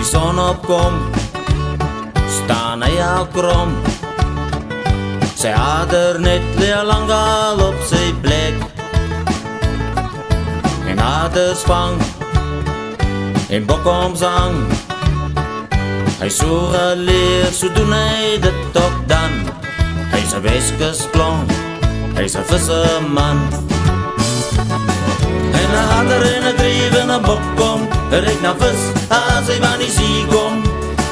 die son opkom, staan hy al krom. Sy ader net leer lang al op sy plek, en aders vang, en bokkom zang. Hy so geleer, so doen hy dit ook dan. Hy is 'n weskesklong, hy is 'n visserman. En 'n ader en 'n dryf en 'n bokkom, ryk na vis as hy van die see kom.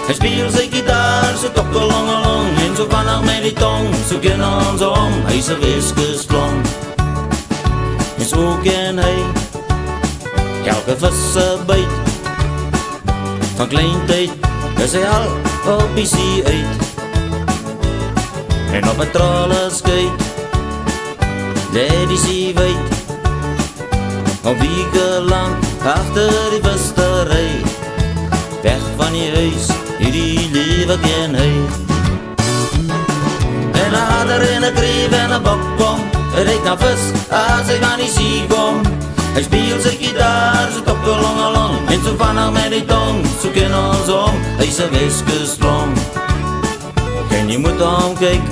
Hy speel sy gitaar, so tokkelongelong, en so vanaf met die tong, so ken ons om. Hy is 'n weskesklong, en so ken hy elke vissebyt. Van kleintyd is hy al op die see uit, en op 'n trollerskuit lê die see wyd. Op wieke lang agter die vissery, weg van die huis, hierdie lewe ken hy. En 'n ader en 'n dryf en 'n bokkom, ryk na vis as hy van die see kom. Hy speel sy gitaar, so tokkelongelong, en so vanaf met die tong, so ken ons om. Hy is 'n weskesklong, en jy moet omkyk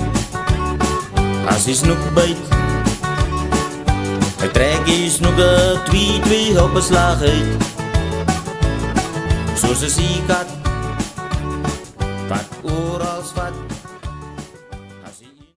as die snoek byt. Hy trek die snoeke twee op 'n slag uit, soos 'n seekat wat oral vat.